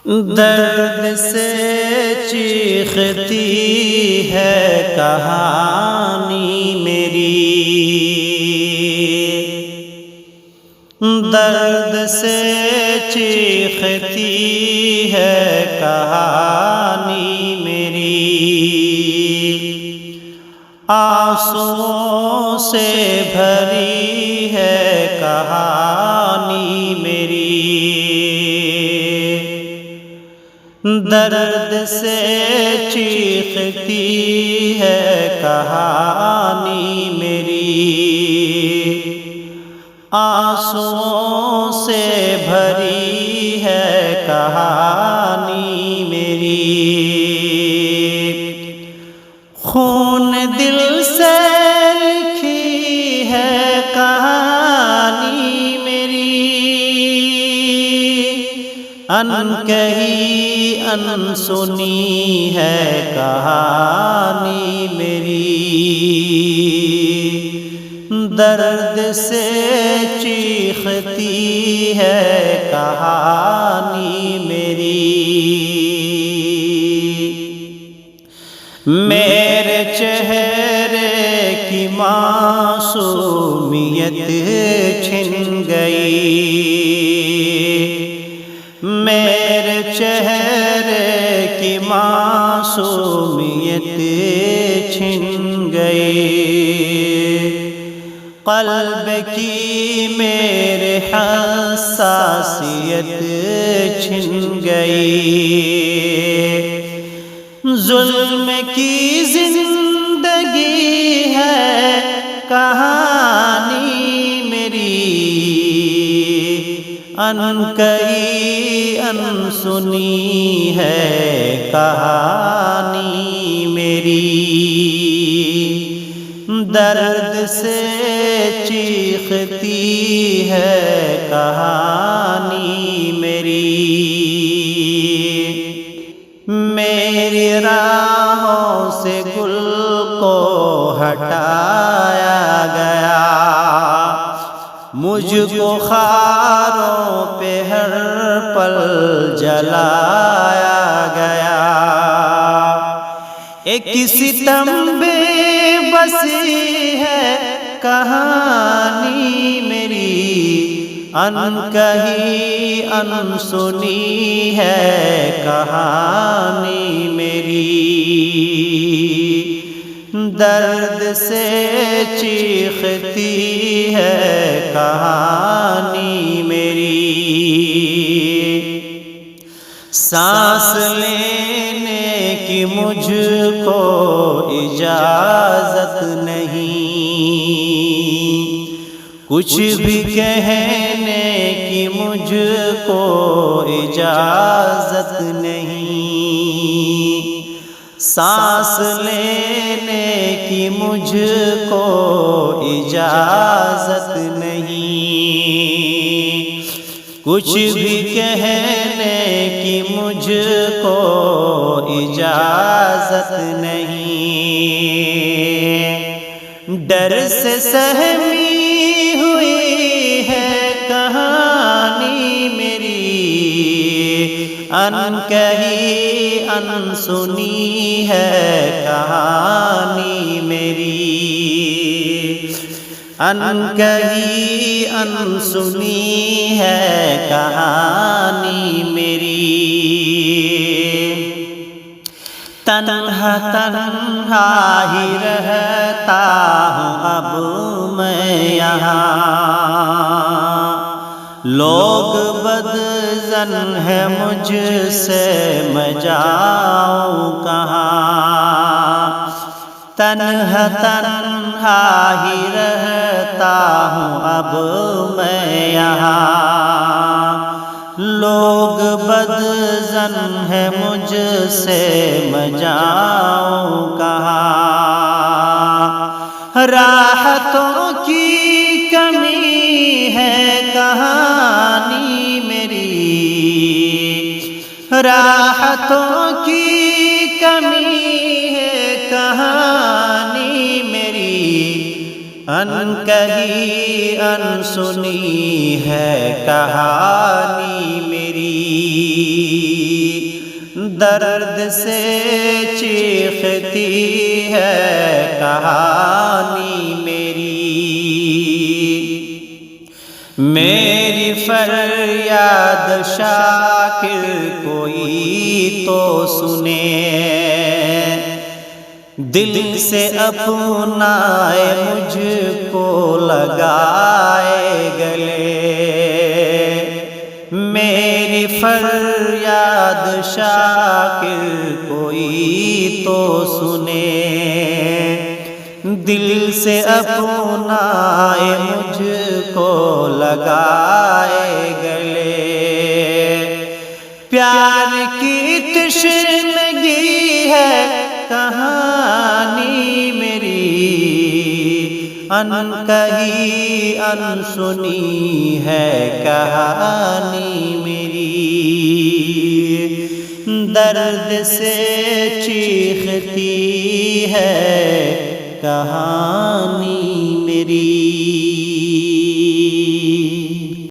درد سے چیختی ہے کہانی میری، درد سے چیختی ہے کہانی میری، آنسوؤں سے بھری ہے کہانی میری، درد سے چیختی ہے کہانی میری، آنسوؤں سے بھری ہے کہانی میری، خون دل سے لکھی ہے کہانی میری، ان کہی ان سنی ہے کہانی میری، درد سے چیختی ہے کہانی میری، میرے چہرے کی معصومیت چھن گئی، میرے چہرے کی معصومیت چھن گئی، قلب کی میرے حساسیت چھن گئی، ظلم کی زندگی ہے کہانی میری، ان کہی ان سنی ہے کہانی میری، درد سے چیختی ہے کہانی میری، میری راہوں سے گل کو ہٹایا گیا، مجھ کو خاروں پہ ہر پل جلایا گیا، ایک ستم بے بسی ہے کہانی میری، ان کہی ان سنی ہے کہانی میری، درد سے چیختی ہے کہانی میری، سانس لینے کی مجھ کو اجازت نہیں، کچھ بھی کہنے کی مجھ کو اجازت نہیں، سانس لینے کی مجھ کو اجازت نہیں، کچھ بھی کہنے کی مجھ کو اجازت نہیں، ڈر سے سہمی ہوئی ہے کہانی میری، ان کہی ان سنی ہے کہانی میری، ان کہی ان سنی ہے کہانی میری، تنہا تنہا ہی رہتا ہوں اب میں یہاں، لوگ بدظن ہے مجھ سے میں جاؤں کہاں، تنہا تنہا ہی رہتا ہوں اب میں یہاں، لوگ بدظن ہے مجھ سے میں جاؤں کہاں، راحتوں کی کمی ہے کہانی میری، راحتوں کی کمی ہے کہانی میری، ان کہی ان سنی ہے کہانی میری، درد سے چیختی ہے کہانی میری، میری فریاد شاکر کوئی تو سنے، دل سے اپنائے مجھ کو لگائے گلے، میری فریاد شاکر کوئی تو سنے، دل سے اپنائے مجھ کو لگائے گلے، پیار کی تشنگی ہے کہانی میری، ان کہی ان سنی ہے کہانی میری، درد سے چیختی ہے کہانی میری۔